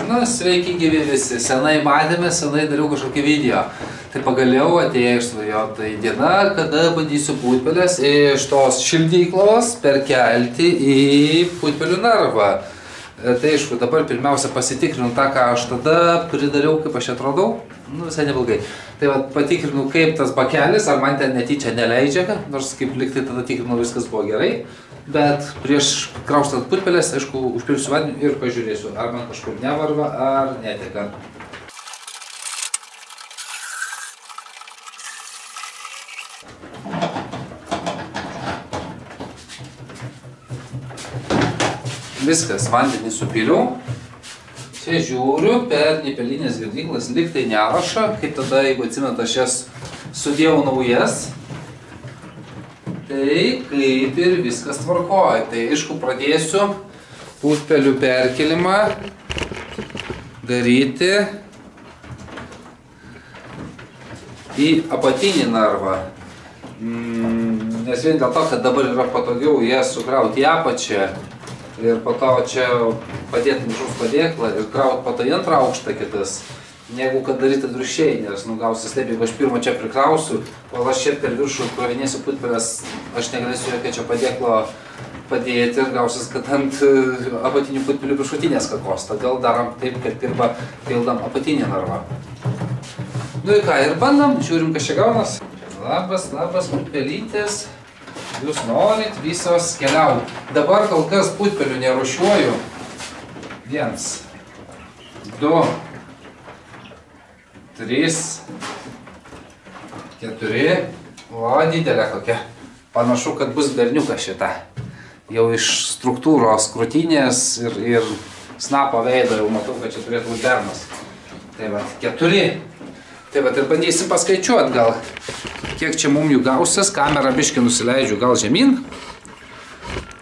Na, sveiki gyvi visi. Senai matėme, senai dariau kažkokį video. Tai pagaliau atėjo išsvajotai diena, kada bandysiu putpelės iš tos šildyklos perkelti į putpelių narvą. Tai aišku, dabar pirmiausia pasitikrinu tą, ką aš tada pridariau, kaip aš atrodau. Nu, visai neblogai. Tai va, patikrinu, kaip tas bakelis, ar man ten netyčia neleidžia, nors kaip liktai tada tikrinu, viskas buvo gerai. Bet prieš kraustant putpelės, aišku, užpilsiu vandenį ir pažiūrėsiu, ar man kažkur nevarva, ar neteka. Viskas, vandenį supiliau. Čia žiūriu, per nepelinės girdyklas liktai neraša, kaip tada, jeigu atsimenat, aš jas sudėjau naujas. Tai kaip ir viskas tvarkoja. Tai aišku, pradėsiu putpelių perkelimą daryti į apatinį narvą. Nes vien dėl to, kad dabar yra patogiau jas sukrauti į apačią ir po to čia padėti viršaus padėklą ir krauti po to į antrą aukštą kitas. Negu kad daryti atvirkščiai, nes gausis taip, jeigu aš pirmą čia prikrausiu, o aš čia per viršų krovinėsiu putpelės, aš negalėsiu jokio čia padėklo padėti ir gausis, kad ant apatinių putpelių viršutinės kakos. Todėl darom taip, kad pirmą pildam apatinį narvą. Nu ir ką, ir bandom, žiūrim, kas čia gaunas. Labas, putpelytės. Jūs norit, visos keliauja. Dabar kol kas putpelių nerūšiuoju. 1, 2, 3, 4, o didelė kokia. Panašu, kad bus berniukas šita. Jau iš struktūros krūtinės ir snapo veido jau matau, kad čia turėtų būti bernas. Tai va, 4. Tai va, ir bandysim paskaičiuoti gal, kiek čia mum jų gausis. Kamerą biškį nusileidžiu gal žemyn.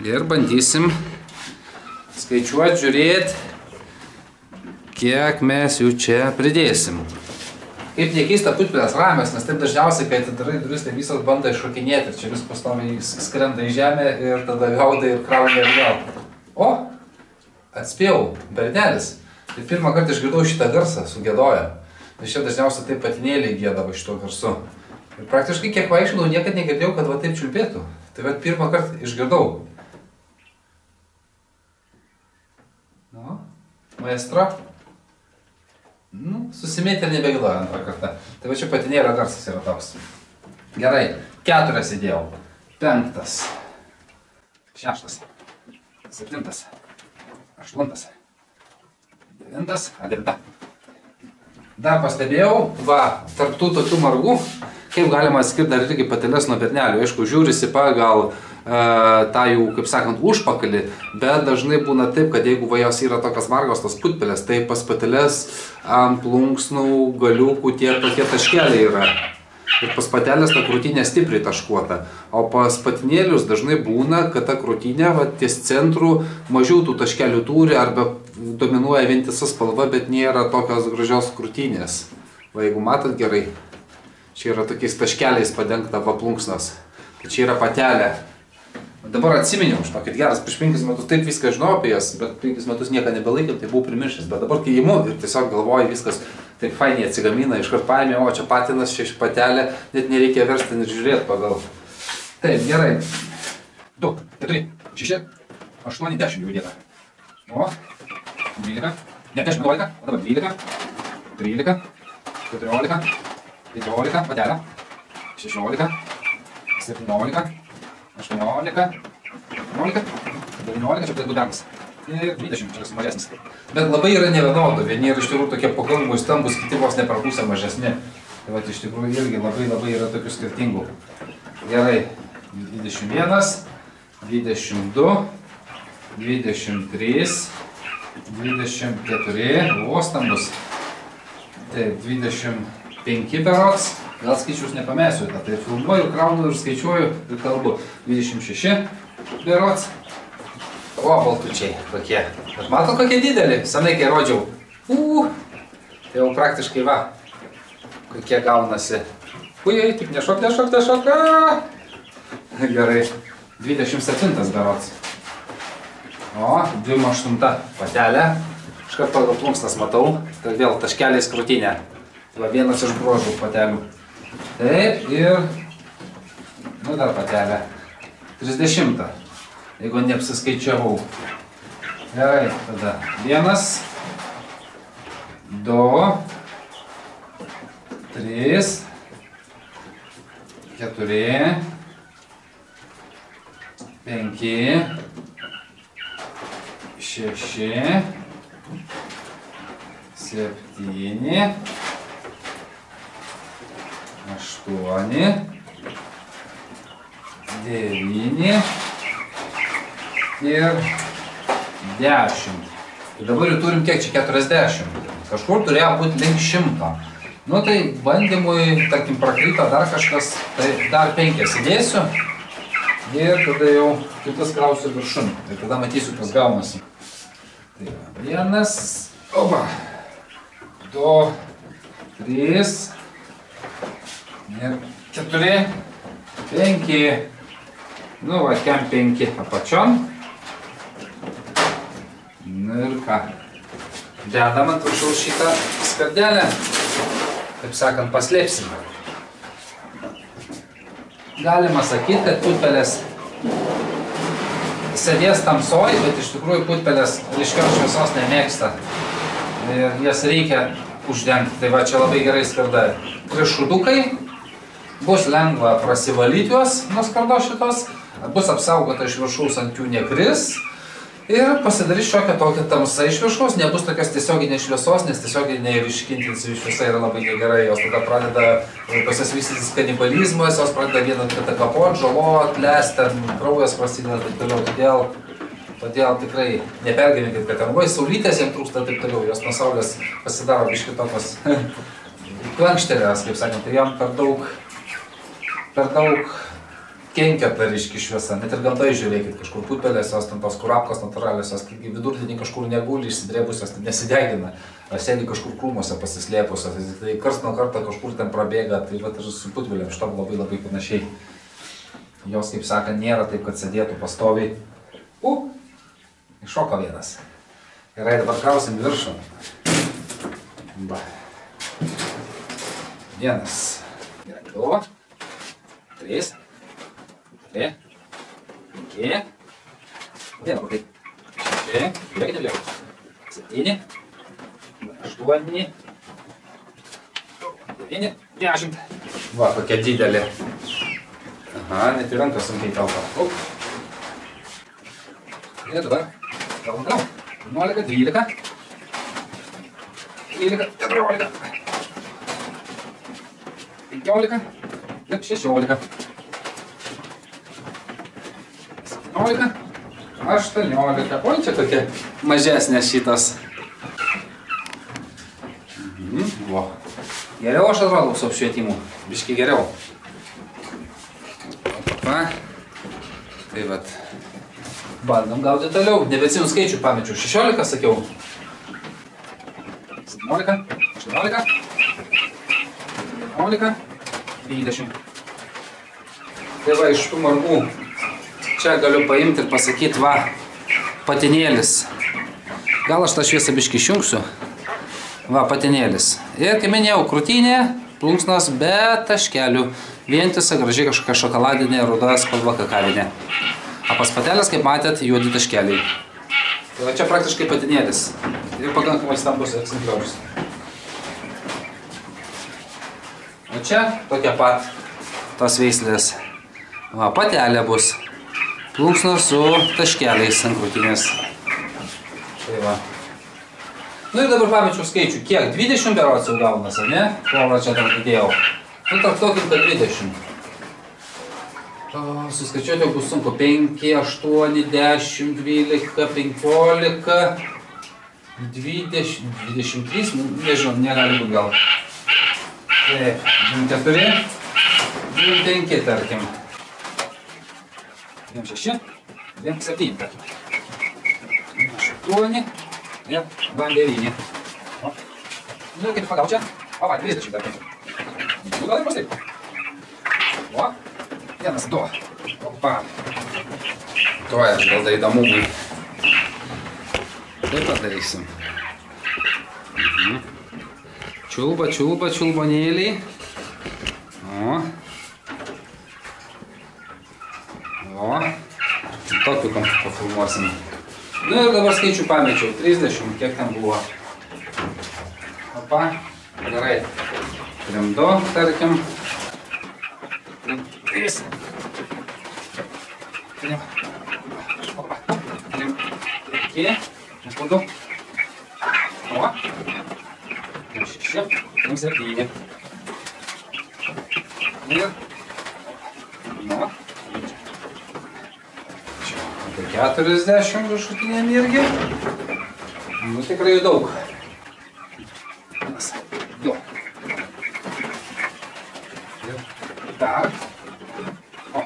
Ir bandysim skaičiuoti, žiūrėti, kiek mes jų čia pridėsim. Kaip nekeista, putpelės ramios, nes taip dažniausiai, kai atidarai duris, tai visos bando iššokinėti. Čia vis pastoviai skrenda į žemę ir tada gaudai ir krauna ir gal. O, atspėjau, bernelis. Tai pirmą kartą išgirdau šitą garsą, sugėdojo. Nes čia dažniausiai taip patinėliai gėdavo šito garsu. Ir praktiškai kiek vaikščiau, niekad negirdėjau, kad va taip čiulbėtų. Tai va pirmą kartą išgirdau. Nu, maestro. Nu, susimėti ir nebegėdoja antrą kartą. Tai va čia patinėlio garsas yra toks. Gerai, 4 įdėjau. 5, 6, 7, 8, 9, 9. Dar pastebėjau, va, tarptų tokių margų, kaip galima atskirti dar irgi patelės nuo bernelių. Aišku, žiūrisi pagal tą jų, kaip sakant, užpakalį, bet dažnai būna taip, kad jeigu va jos yra tokios margos, tos putpelės, tai pas patelės ant plunksnų galiukų tie tokie taškeliai yra. Ir pas patelės ta krūtinė stipriai taškuota. O pas patinėlius dažnai būna, kad ta krūtinė va, ties centrų mažiau tų taškelių turi arba dominuoja vientisa spalva, bet nėra tokios gražios krūtinės. Va, jeigu matot gerai, čia yra tokiais taškeliais padengta va plunksnos. Tai čia yra patelė. Dabar atsiminiau, žinokit, geras, prieš 5 metus taip viską žinau apie jas, bet 5 metus nieką nebelaikiau, tai buvau primiršęs. Bet dabar, kai imu ir tiesiog galvoju, viskas taip fainiai atsigamina, iškart paėmė, o čia patinas, čia patelė, net nereikia versti ir žiūrėti pagal. Taip, gerai. 2, 4, 6, 8, 10 jų dėta. O, 12, ne 10, 11, o dabar 12, 13, 14, 15, patelė, 16, 17, 18, 19, 19, čia turėtų bernas. Ir 20, čia mažesnis. Bet labai yra nevienodų. Vieni yra iš tikrųjų tokie pakankamai stambus, kiti vos ne per pusę mažesni. Tai va, iš tikrųjų irgi labai yra tokių skirtingų. Gerai, 21, 22, 23, 24, o stambus. Taip, 25 berods. Gal skaičius nepamesiu, tai filmuoju, kraunu ir skaičiuoju ir kalbu. 26 berods. O, baltučiai tokie. Bet matot, kokie dideli, senai kai rodžiau. Tai jau praktiškai va, kokie gaunasi. Ujai, tik nešok. Gerai, 27 berods. O, 28 patelė. Iškart pagal plunksnas matau, tai vėl taškeliais krūtinė. Tai va vienas iš bruožų patelių. Taip ir, nu dar patelė. 30, jeigu neapsiskaičiavau. Gerai, tada 1, 2, 3, 4, 5, 6, 7, 8, 9 ir 10. Ir dabar jau turim kiek čia 40. Kažkur turėjo būti link 100. Nu tai bandymui, tarkim, prakrito dar kažkas, tai dar 5 įdėsiu ir tada jau kitas krausiu viršun. Ir tada matysiu, kas gaunasi. Tai 1, 2, 3 ir 4, 5. Nu va, kem 5 apačion. Nu ir ką. Dedam ant viršaus šitą skardelę. Taip sakant, paslėpsim. Galima sakyti, kad putpelės sėdės tamsoj, bet iš tikrųjų putpelės ryškios šviesos nemėgsta. Ir jas reikia uždengti. Tai va, čia labai gerai skarda krišudukai. Bus lengva prasivalyti juos nuo skardos šitos. Bus apsaugota iš viršaus, ant jų nekris. Ir pasidarys šiokia tokia tamsa iš viršaus, nebus tokios tiesioginės šviesos, nes tiesioginė ryškintis šviesa yra labai negerai. Jos tada pradeda pas jas vystytis kanibalizmas, jos pradeda vieną kitą kapot, žalot, lesti, kraujas prasideda taip toliau. Todėl tikrai nepergyvenkit, kad ten saulytės jiems trūksta taip toliau, jos nuo saulės pasidaro biškį tokios klankštelės, kaip sakant, tai jam per daug kenkia ta ryški šviesa. Net ir gamtai žiūrėkit, kažkur putpelės, jos ten tos kurapkos natūralios, jos vidurdienį kažkur neguli, išsidrėbusios, nesidegina, sėdi kažkur krūmuose pasislėpusios, tai karts nuo karto kažkur ten prabėga, tai vat ir su putpelėm šitom labai panašiai. Jos, kaip sakant, nėra taip, kad sėdėtų pastoviai. Iššoko vienas. Gerai, dabar krausim viršų. 1, 2, 3, 4, 5, 6, 7, 8, 9, 10. Va, kokia didelė. Aha, net ir rankas sunkiai telpa. Ir dabar gaunam. 11, 12, 13, 14, 15 ir 16. 17, 18. Oi, čia tokia mažesnė šitas. Vo. Geriau aš atrodau su apšvietimu. Biškai geriau. Tai vat. Bandom gauti toliau. Nebetsimų skaičių pamečiau. 16 sakiau. 17, 18, 19, 20. Tai va, iš tų margų. Čia galiu paimti ir pasakyti, va, patinėlis. Gal aš tą šviesą biškį išjungsiu. Va, patinėlis. Ir, kaip minėjau, krūtinė, plunksnos be taškelių. Vientisa, gražiai kažkokia šokoladinė, ruda spalva kakavinė. O pas patelės, kaip matėt, juodi taškeliai. Tai va, čia praktiškai patinėlis. Ir pakankamai stambus egzempliorius. O čia tokia pat tos veislės. Va, patelė bus. Plunksnos su taškeliais ant krūtinės. Tai va. Nu ir dabar pamečiau skaičių. Kiek? 20 berods jau gaunas, ar ne? Porą čia dar įdėjau. Nu, traktuokim, kad 20. Suskaičiuoti jau bus sunku. 5, 8, 10, 12, 15, 20, 23, nežinau, negali būti gal. Taip, 24, 25, tarkim. 26, 27, tarkim. 8 ir 9. Nu, kaip pagau čia? O, va, 30, tarkim. Nu, gal ir bus taip. O, 1, 2. Opa. Tuoj aš gal tai įdomumui. Taip pat darysim. Čiulba, čiulba, čiulbonėliai. O. Tokiu kampu pafilmuosim. Nu ir dabar skaičių pamečiau. 30, kiek ten buvo. Opa, gerai. Trim 2, tarkim. Trim 3. Opa. Trim 5. Nespudu. O. Trim 6. Trim 7. Ir. Nu. 40 viršutiniam irgi. Nu tikrai daug. 2. Ir dar. O,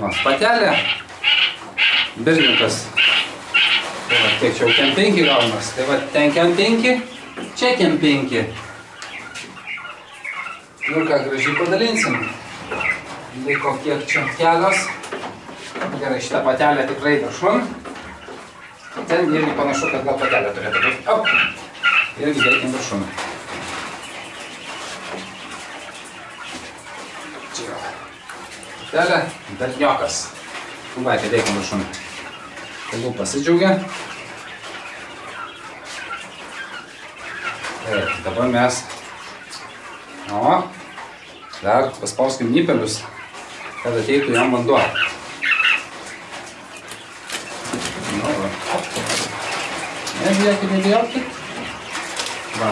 va, patelė. Berniukas. Tai va, kiek čia jau kem 5 gaunas. Tai va, ten kem 5, čia kem 5. Nu ką, gražiai padalinsim. Liko kiek čia kelios. Gerai, šitą patelę tikrai viršun. Ten irgi panašu, kad gal patelė turėtų būti. Op! Irgi dėkim viršun. Čia yra patelė, berniokas. Vaitė, dėkim viršun. Tegul pasidžiaugia. Taip, dabar mes... O, dar paspauskim nipelius, kad ateitų jam vanduo. Nežiūrėkit, nebijokit. Va.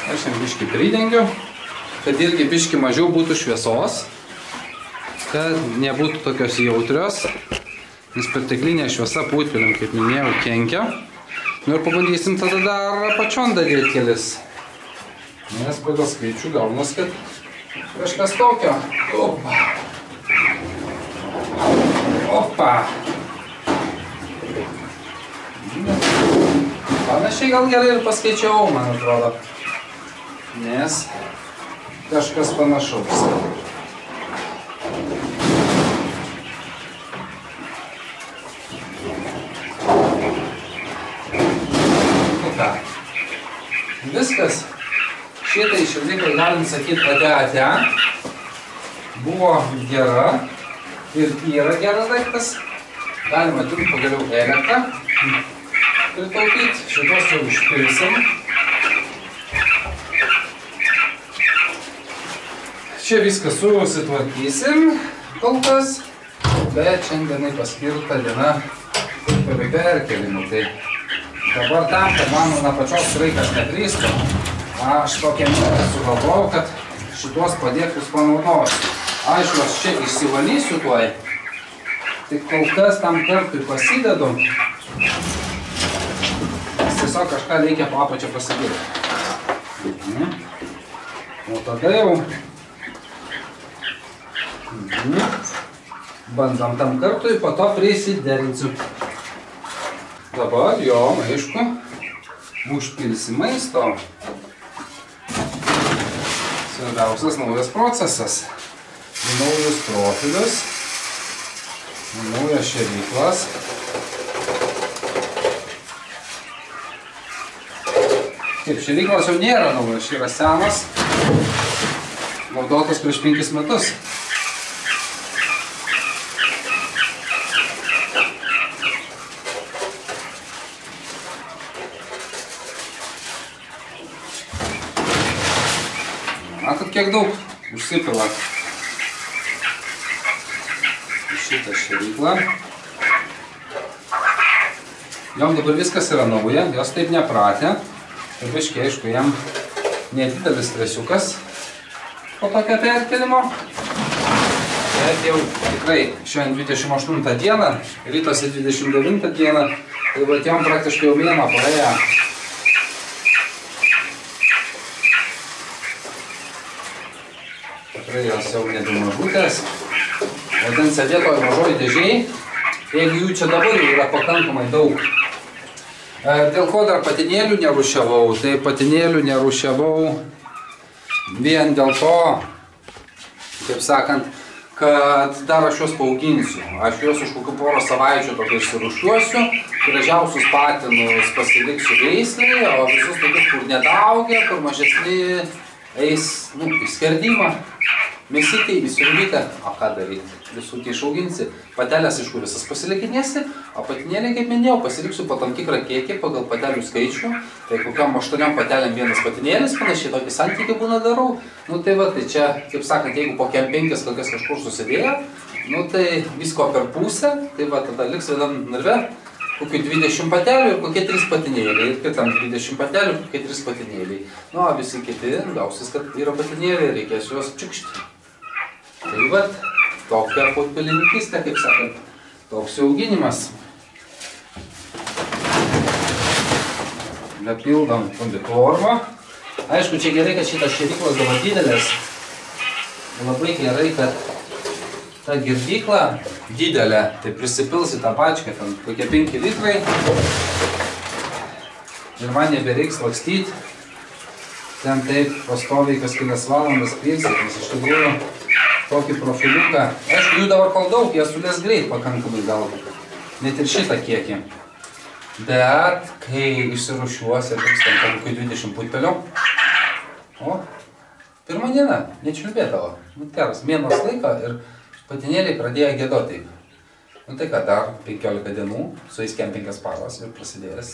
Aš jam biškį pridengiu, kad irgi biškį mažiau būtų šviesos, kad nebūtų tokios jautrios, nes perteklinė šviesa putpeliam, kaip minėjau, kenkia. Nu ir pabandysim tada dar apačion dadėti kelis. Nes pagal skaičių gaunas, kad kažkas tokio. Opa. Opa. Panašiai gal gerai ir paskaičiavau, man atrodo. Nes kažkas panašaus. Nu ką. Viskas. Šitai šildyklai galim sakyti ate. Buvo gera. Ir yra geras daiktas. Galima atimti pagaliau elektrą. Pritaupyti, šitos jau išpilsim. Čia viską susitvarkysim kol kas, bet šiandienai paskirta diena perkelimų. Tai dabar tam, kad man pačios sraikas netrystų, aš tokią minutę sugalvojau, kad šitos padėklius panaudosiu. Aš juos čia išsivalysiu tuoj, tik kol kas tam kartui pasidedu. Tiesiog kažką reikia po apačią pasidėti. O tada jau bandom tam kartui, po to prisiderinsiu. Dabar jo, aišku, užpilsim maisto. Svarbiausias naujas procesas. Naujus profilius, naujas šėryklas. Taip, šėryklas jau nėra naujas, yra senas, naudotas prieš 5 metus. Matot, kiek daug užsipila šitą šėryklą. Jom dabar viskas yra nauja, jos taip nepratę. Ir biškiai, aišku, jam nedidelis stresiukas po tokio perkelimo. Bet jau tikrai šiandien 28 dieną, rytose 29 dieną, tai bet jom praktiškai jau mėnuo praėjo. Tikrai jos jau nebemažutės. Vadin sėdėtoj mažoj dėžiai, jeigu jų čia dabar jau yra pakankamai daug. Dėl ko dar patinėlių nerūšiavau, tai patinėlių nerūšiavau vien dėl to, kaip sakant, kad dar aš juos paauginsiu. Aš juos už kokių porą savaičių tokį išsirūšiuosiu, gražiausius patinus pasiliksiu veislei, o visus tokius, kur nedaugia, kur mažesni eis, į skerdimą, mėsytį, į survytę. O ką daryti? Visų tai išauginsi. Patelės, aišku, visas pasilikinėsi, o patinėlį, kaip minėjau, pasiliksiu po tam tikrą kiekį pagal patelių skaičių. Tai kokiam 8 patelėm vienas patinėlis, panašiai tokį santykį būna darau. Tai va, tai čia, kaip sakant, jeigu po 5 kokias kažkur susidėjo, tai visko per pusę, tai va, tada liks vienam narve kokių 20 patelių ir kokie 3 patinėliai. Ir kitam 20 patelių ir kokie 3 patinėliai. O visi kiti gausis, kad yra patinėliai, reikės juos čiukšti. Tai va, tokia putpelininkystė, kaip sakant, toks auginimas. Pildom konditormą. Aišku, čia gerai, kad šitas šėryklas dabar didelės. Labai gerai, kad ta girdykla didelė, tai prisipils į tą pačką, ten kokie 5 litrai. Ir man nebereiks lakstyti. Ten taip pastoviai kas kelias valandas pilsit, nes iš tikrųjų tokį profiliuką. Aišku, jų dabar kol daug, jie sulės greit pakankamai galbūt. Net ir šitą kiekį. Bet kai išsirušiuos ir liks ten kokių 20 putpelių, pirmą dieną nečiulbėdavo. Geras, mėnos laiko ir patinėliai pradėjo giedoti taip. Tai ką, dar 15 dienų, su jais 5 paros ir prasidėjęs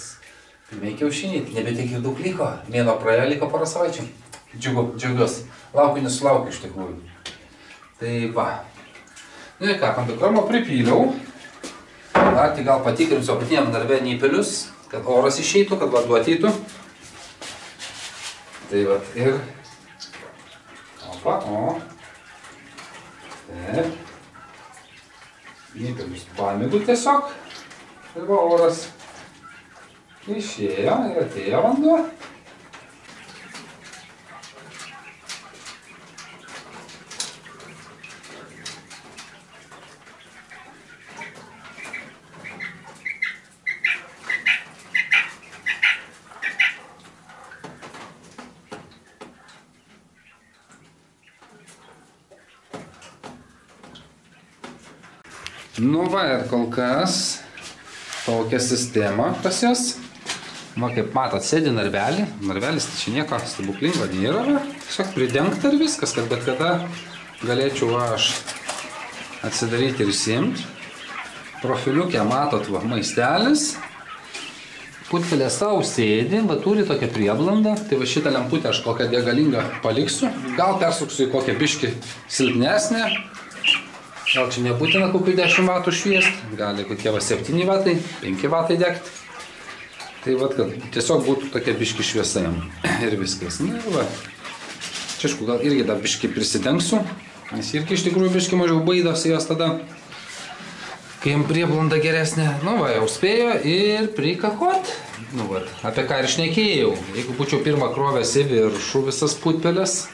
pirmieji kiaušiniai. Nebetiek ir daug liko, mėno praėjo, liko porą savaičių. Džiaugiuosi, laukiu nesulaukiu iš tikrųjų. Tai va. Ir ką, konditormą pripyliau. Dar tai gal patikrinsiu apatiniam narve neįpelius, kad oras išeitų, kad vanduo ateitų. Tai va, ir... Opa, Taip. Neįpelius pamėgų tiesiog. Ir va, oras išėjo ir atėjo vanduo. Va ir kol kas tokia sistema pas jas. Va kaip matot, sėdi narvelį. Narvelis tai čia nieko stebuklingo nėra. Tiesiog pridengta ir viskas, kad bet kada galėčiau aš atsidaryti ir įsimti. Profiliukę matot, va, maistelis. Putpelė savo sėdi, va turi tokią prieblandą. Tai va šitą lemputę aš kokią degalingą paliksiu. Gal persuksiu į kokią biškį silpnesnę. Gal čia nebūtina kokių 10 vatų šviesti, gali kokie 7 vatai, 5 vatai degti. Tai va, kad tiesiog būtų tokia biški šviesa jam ir viskas. Na va, čia aišku, gal irgi dar biški prisidengsiu, nes irgi iš tikrųjų biški mažiau baidosi jos tada, kai jam prieblanda geresnė. Nu va, jau spėjo ir prikakot. Nu va, apie ką ir šnekėjau. Jeigu būčiau pirmą krovęs į viršų visas putpeles,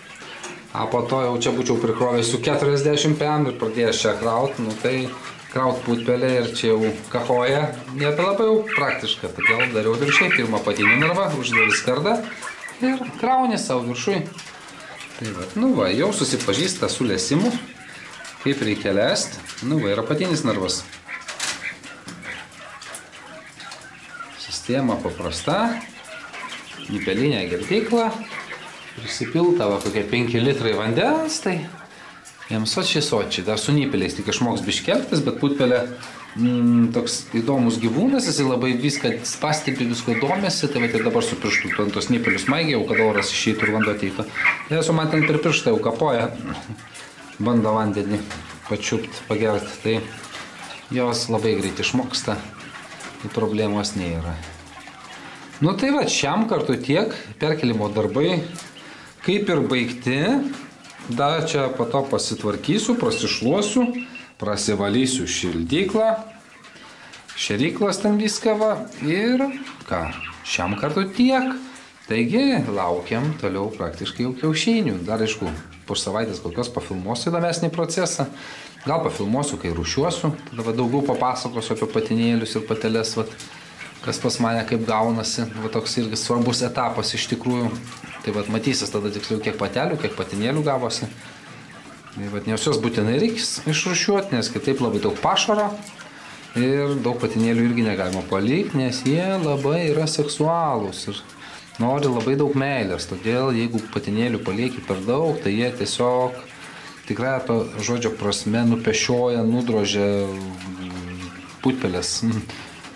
a po to jau čia būčiau prikrovęs su 40 pm ir pradėjęs čia kraut, tai kraut putpelę ir čia jau kahoja nebelabai jau praktiška. Todėl dariau viršiai, pirmą patinį narvą, uždėlį skardą ir krauni savo viršui. Tai va, nu va, jau susipažįsta su lesimu, kaip reikia lesti. Nu va, yra patinis narvas. Sistema paprasta, įpelinė girdykla. Prisipilta va kokie 5 litrai vandens, tai jiems sočiai, dar su nypeliais tik išmoks biškeltis, bet putpelė toks įdomus gyvūnas, jis labai viską pastebi, visko domėsi, tai va ir dabar su pirštu ant tos nypelius maigiau, kad oras išeitų ir vanduo ateitų. Tai esu man ten per pirštą jau kapoja, bando vandenį pačiupt, pagerti, tai jos labai greit išmoksta, tai problemos nėra. Nu tai va, šiam kartu tiek, perkelimo darbai kaip ir baigti, dar čia po to pasitvarkysiu, prasišluosiu, prasivalysiu šildyklą, šėryklas ten viską va ir ką, šiam kartu tiek. Taigi laukiam toliau praktiškai jau kiaušinių, dar aišku, po savaitės kokios pafilmuosiu įdomesnį procesą, gal pafilmuosiu, kai rūšiuosiu, tada va, daugiau papasakosiu apie patinėlius ir pateles, va, kas pas mane kaip gaunasi, va, toks irgi svarbus etapas iš tikrųjų. Tai va, matysis tada tiksliau kiek patelių, kiek patinėlių gavosi. Tai va, nes jos būtinai reiks išrūšiuoti, nes kitaip labai daug pašaro. Ir daug patinėlių irgi negalima palikti, nes jie labai yra seksualūs ir nori labai daug meilės. Todėl jeigu patinėlių palieki per daug, tai jie tiesiog tikrai to žodžio prasme nupešioja, nudrožia putpelės.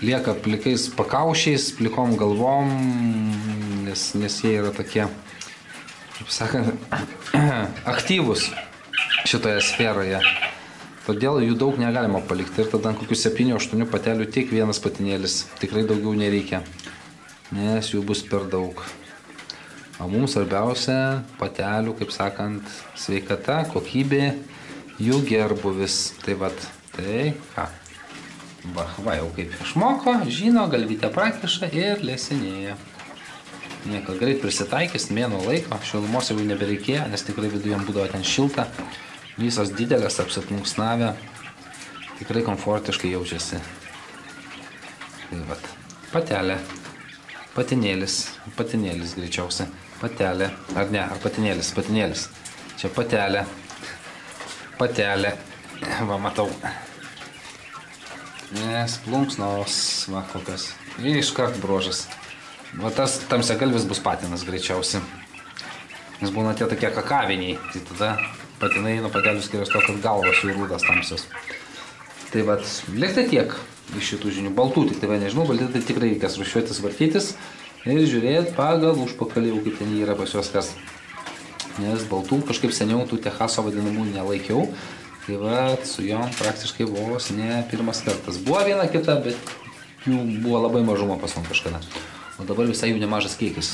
Lieka plikais pakaušiais, plikom galvom, nes jie yra tokie, kaip sakant, aktyvus šitoje sferoje. Todėl jų daug negalima palikti ir tada ant kokių 7-8 patelių tik vienas patinėlis. Tikrai daugiau nereikia, nes jų bus per daug. O mums svarbiausia patelių, kaip sakant, sveikata, kokybė, jų gerbuvis. Tai vat, tai ką? Va jau kaip išmoko, žino, galvytę prakiša ir lesinėja. Nieko, greit prisitaikys, mėnuo laiko, šilumos jau nebereikėjo, nes tikrai viduje būdavo ten šilta. Visos didelės apsiplunksnavę, tikrai komfortiškai jaučiasi. Tai vat, patelė, patinėlis greičiausiai, patelė, ar ne, ar patinėlis, čia patelė, va matau. Nes plunksnos, va kokios, iškart brožas. Va tas tamsiagalvis bus patinas greičiausiai. Nes būna tie tokie kakaviniai, tai tada patinai nuo patelių skiriasi to, kad galvos jų rūdas tamsios. Tai vat, liktai tiek iš šitų žinių. Baltų tik tai, va nežinau, baltai tai tikrai reikės rušiuotis, vartytis ir žiūrėti pagal užpakalį, kaip ten yra pas juos kas. Nes baltų kažkaip seniau tų Techaso vadinamų nelaikiau. Tai va, su jom praktiškai vos ne pirmas kartas. Buvo viena kita, bet jų buvo labai mažuma pas man kažkada. O dabar visai jų nemažas kiekis.